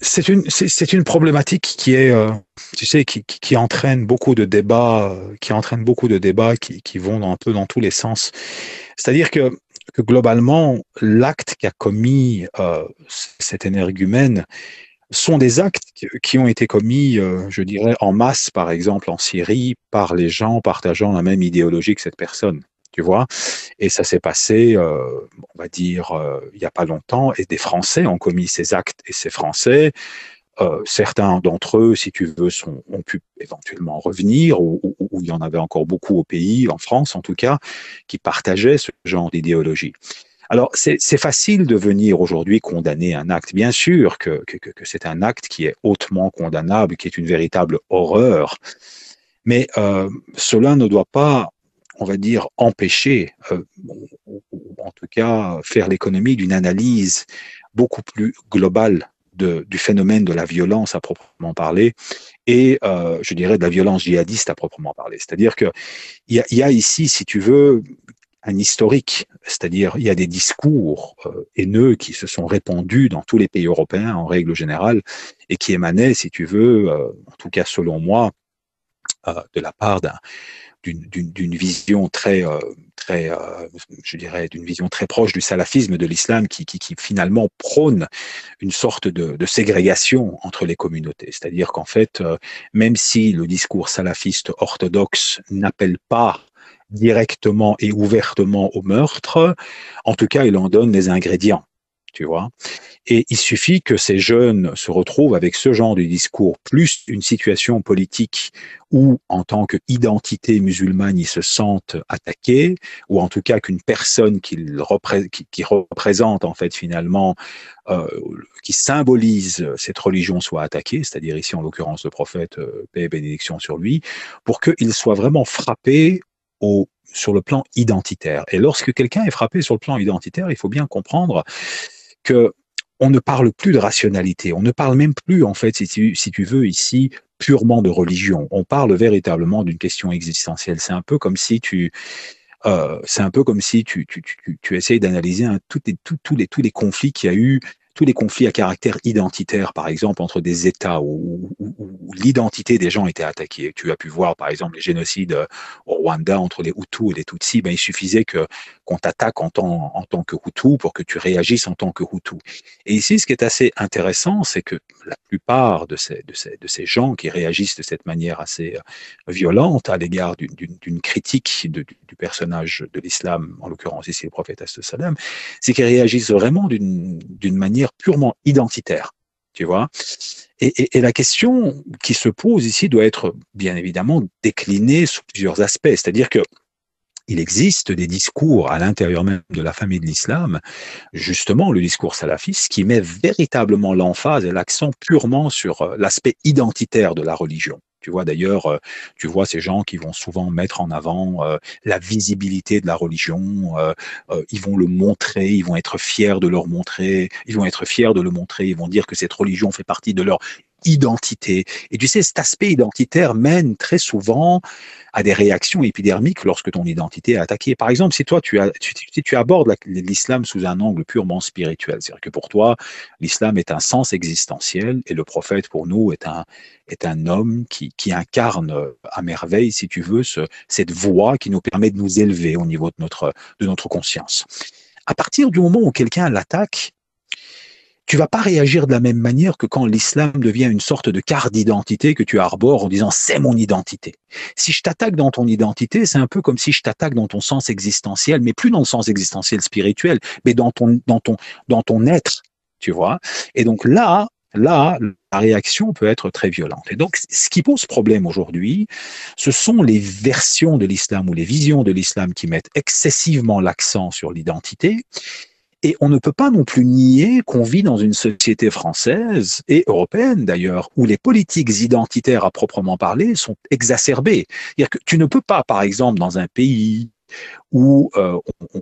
C'est une problématique qui est, tu sais, qui entraîne beaucoup de débats, qui vont un peu dans tous les sens. C'est-à-dire que globalement, l'acte qu'a commis cet énergumène sont des actes qui ont été commis, je dirais, en masse, par exemple, en Syrie, par les gens partageant la même idéologie que cette personne. Tu vois, et ça s'est passé, on va dire, il n'y a pas longtemps, et des Français ont commis ces actes, et ces Français, certains d'entre eux, si tu veux, ont pu éventuellement revenir, ou il y en avait encore beaucoup au pays, en France en tout cas, qui partageaient ce genre d'idéologie. Alors, c'est facile de venir aujourd'hui condamner un acte. Bien sûr que c'est un acte qui est hautement condamnable, qui est une véritable horreur, mais cela ne doit pas, on va dire, empêcher, ou en tout cas faire l'économie d'une analyse beaucoup plus globale du phénomène de la violence à proprement parler et, je dirais, de la violence djihadiste à proprement parler. C'est-à-dire qu'il y a ici, si tu veux, un historique, c'est-à-dire il y a des discours haineux qui se sont répandus dans tous les pays européens en règle générale et qui émanaient, si tu veux, en tout cas selon moi, de la part d'une vision je dirais, d'une vision très proche du salafisme de l'islam qui finalement prône une sorte de ségrégation entre les communautés. C'est-à-dire qu'en fait, même si le discours salafiste orthodoxe n'appelle pas directement et ouvertement au meurtre, en tout cas, il en donne les ingrédients, tu vois. Et il suffit que ces jeunes se retrouvent avec ce genre de discours, plus une situation politique où, en tant qu'identité musulmane, ils se sentent attaqués, ou en tout cas qu'une personne qui représente en fait finalement, euh, qui symbolise cette religion soit attaquée, c'est-à-dire ici en l'occurrence le prophète, paix et bénédiction sur lui, pour qu'il soit vraiment frappé sur le plan identitaire. Et lorsque quelqu'un est frappé sur le plan identitaire, il faut bien comprendre que on ne parle plus de rationalité, on ne parle même plus, en fait, si tu veux, ici, purement de religion. On parle véritablement d'une question existentielle. C'est un peu comme si tu essayes d'analyser tous les conflits qu'il y a eu, tous les conflits à caractère identitaire, par exemple, entre des États où l'identité des gens était attaquée. Tu as pu voir, par exemple, les génocides au Rwanda entre les Hutus et les Tutsis. Ben, il suffisait qu'on t'attaque en tant que Hutu pour que tu réagisses en tant que Hutu. Et ici, ce qui est assez intéressant, c'est que la plupart de ces gens qui réagissent de cette manière assez violente à l'égard d'une critique du personnage de l'islam, en l'occurrence ici le prophète Salam, c'est qu'ils réagissent vraiment d'une manière purement identitaire. Tu vois, et la question qui se pose ici doit être bien évidemment déclinée sous plusieurs aspects. C'est-à-dire que il existe des discours à l'intérieur même de la famille de l'islam, justement le discours salafiste, qui met véritablement l'emphase et l'accent purement sur l'aspect identitaire de la religion. Tu vois d'ailleurs, tu vois ces gens qui vont souvent mettre en avant la visibilité de la religion, ils vont le montrer, ils vont être fiers de leur montrer, ils vont être fiers de le montrer, ils vont dire que cette religion fait partie de leur identité. Et tu sais, cet aspect identitaire mène très souvent à des réactions épidermiques lorsque ton identité est attaquée. Par exemple, si toi, si tu abordes l'islam sous un angle purement spirituel, c'est-à-dire que pour toi, l'islam est un sens existentiel et le prophète, pour nous, est un homme incarne à merveille, si tu veux, cette voie qui nous permet de nous élever au niveau de notre conscience. À partir du moment où quelqu'un l'attaque, tu vas pas réagir de la même manière que quand l'islam devient une sorte de carte d'identité que tu arbores en disant c'est mon identité. Si je t'attaque dans ton identité, c'est un peu comme si je t'attaque dans ton sens existentiel, mais plus dans le sens existentiel spirituel, mais dans ton être, tu vois. Et donc là, la réaction peut être très violente. Et donc, ce qui pose problème aujourd'hui, ce sont les versions de l'islam ou les visions de l'islam qui mettent excessivement l'accent sur l'identité. Et on ne peut pas non plus nier qu'on vit dans une société française et européenne d'ailleurs, où les politiques identitaires à proprement parler sont exacerbées. C'est-à-dire que tu ne peux pas, par exemple, dans un pays où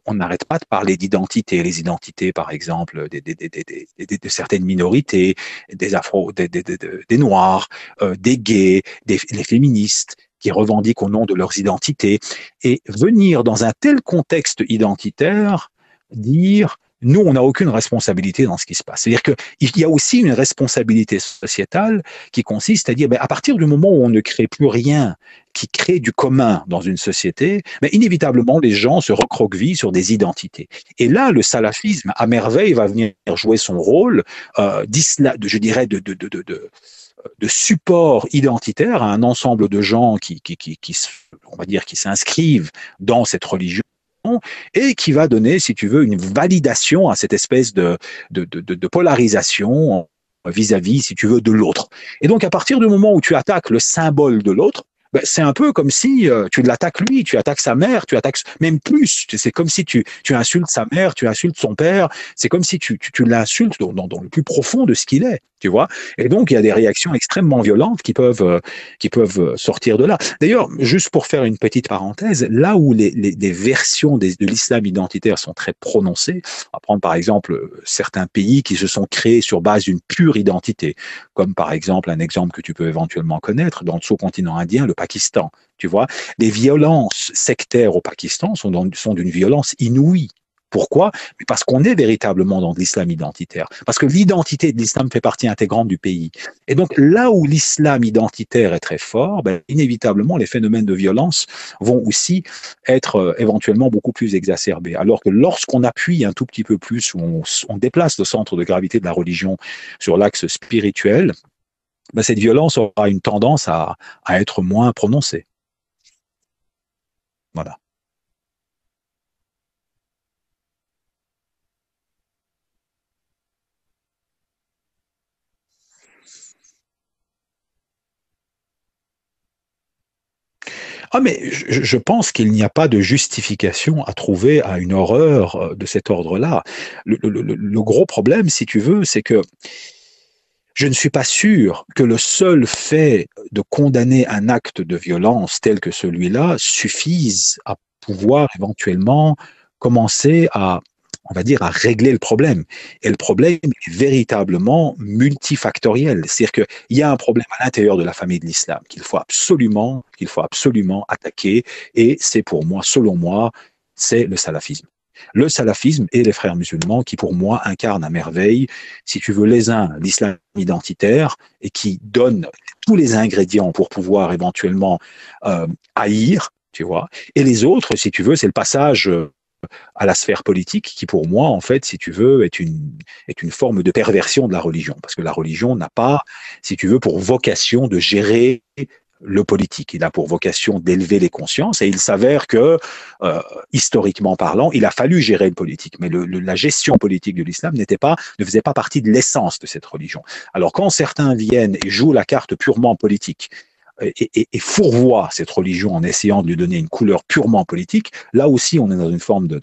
on n'arrête pas de parler d'identité, les identités, par exemple, de certaines minorités, des afro, des noirs, des gays, les féministes, qui revendiquent au nom de leurs identités, et venir dans un tel contexte identitaire dire nous, on n'a aucune responsabilité dans ce qui se passe. C'est-à-dire qu'il y a aussi une responsabilité sociétale qui consiste à dire, ben, à partir du moment où on ne crée plus rien qui crée du commun dans une société, mais inévitablement, les gens se recroquevillent sur des identités. Et là, le salafisme, à merveille, va venir jouer son rôle je dirais, de support identitaire à un ensemble de gens on va dire, qui s'inscrivent dans cette religion et qui va donner, si tu veux, une validation à cette espèce de polarisation vis-à-vis, si tu veux, de l'autre. Et donc, à partir du moment où tu attaques le symbole de l'autre, ben, c'est un peu comme si tu l'attaques lui, tu attaques sa mère, tu attaques même plus. C'est comme si tu insultes sa mère, tu insultes son père. C'est comme si tu l'insultes dans le plus profond de ce qu'il est, tu vois. Et donc il y a des réactions extrêmement violentes qui peuvent sortir de là. D'ailleurs, juste pour faire une petite parenthèse, là où les versions de l'islam identitaire sont très prononcées, on va prendre par exemple certains pays qui se sont créés sur base d'une pure identité, comme par exemple un exemple que tu peux éventuellement connaître dans le sous-continent indien, le Pakistan. Tu vois, les violences sectaires au Pakistan sont d'une violence inouïe. Pourquoi? Parce qu'on est véritablement dans l'islam identitaire. Parce que l'identité de l'islam fait partie intégrante du pays. Et donc, là où l'islam identitaire est très fort, ben, inévitablement, les phénomènes de violence vont aussi être éventuellement beaucoup plus exacerbés. Alors que lorsqu'on appuie un tout petit peu plus, ou on déplace le centre de gravité de la religion sur l'axe spirituel, ben, cette violence aura une tendance à être moins prononcée. Voilà. Ah, mais je pense qu'il n'y a pas de justification à trouver à une horreur de cet ordre-là. Le gros problème, si tu veux, c'est que je ne suis pas sûr que le seul fait de condamner un acte de violence tel que celui-là suffise à pouvoir éventuellement commencer à, on va dire, à régler le problème. Et le problème est véritablement multifactoriel. C'est-à-dire qu'il y a un problème à l'intérieur de la famille de l'islam qu'il faut absolument attaquer. Et c'est pour moi, selon moi, c'est le salafisme. Le salafisme et les frères musulmans qui, pour moi, incarnent à merveille, si tu veux, les uns, l'islam identitaire et qui donnent tous les ingrédients pour pouvoir éventuellement haïr, tu vois, et les autres, si tu veux, c'est le passage à la sphère politique qui, pour moi, en fait, si tu veux, est une forme de perversion de la religion. Parce que la religion n'a pas, si tu veux, pour vocation de gérer le politique. Il a pour vocation d'élever les consciences et il s'avère que, historiquement parlant, il a fallu gérer le politique. Mais la gestion politique de l'islam ne faisait pas partie de l'essence de cette religion. Alors quand certains viennent et jouent la carte purement politique, et fourvoie cette religion en essayant de lui donner une couleur purement politique, là aussi on est dans une forme de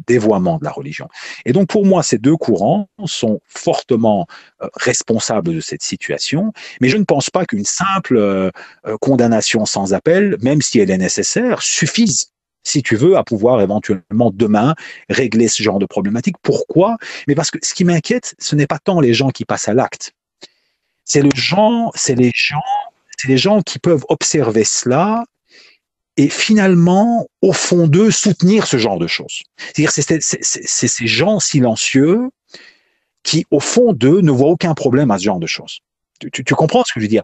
dévoiement de la religion. Et donc pour moi, ces deux courants sont fortement responsables de cette situation, mais je ne pense pas qu'une simple condamnation sans appel, même si elle est nécessaire, suffise, si tu veux, à pouvoir éventuellement demain régler ce genre de problématique. Pourquoi? Mais parce que ce qui m'inquiète, ce n'est pas tant les gens qui passent à l'acte, c'est les gens qui peuvent observer cela et finalement, au fond d'eux, soutenir ce genre de choses. C'est-à-dire, c'est ces gens silencieux qui, au fond d'eux, ne voient aucun problème à ce genre de choses. Tu comprends ce que je veux dire?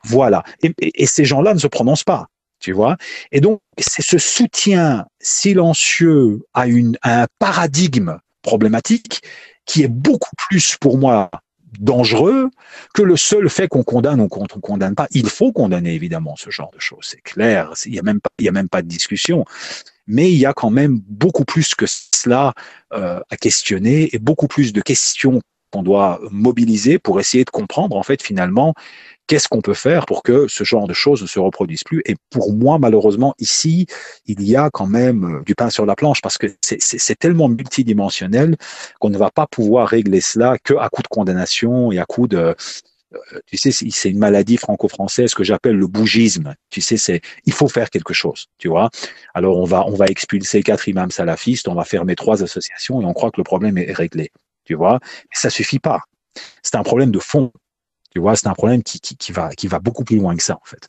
Voilà. Et ces gens-là ne se prononcent pas, tu vois. Et donc, c'est ce soutien silencieux à un paradigme problématique qui est beaucoup plus, pour moi, dangereux que le seul fait qu'on condamne ou qu'on ne condamne pas. Il faut condamner évidemment ce genre de choses, c'est clair, il y a même pas de discussion. Mais il y a quand même beaucoup plus que cela à questionner et beaucoup plus de questions qu'on doit mobiliser pour essayer de comprendre en fait finalement qu'est-ce qu'on peut faire pour que ce genre de choses ne se reproduisent plus. Et pour moi, malheureusement, ici, il y a quand même du pain sur la planche parce que c'est tellement multidimensionnel qu'on ne va pas pouvoir régler cela qu'à coup de condamnation et à coup de... Tu sais, c'est une maladie franco-française que j'appelle le bougisme. Tu sais, il faut faire quelque chose, tu vois. Alors, on va expulser 4 imams salafistes, on va fermer 3 associations et on croit que le problème est réglé, tu vois. Mais ça suffit pas. C'est un problème de fond. Tu vois, c'est un problème qui va beaucoup plus loin que ça, en fait.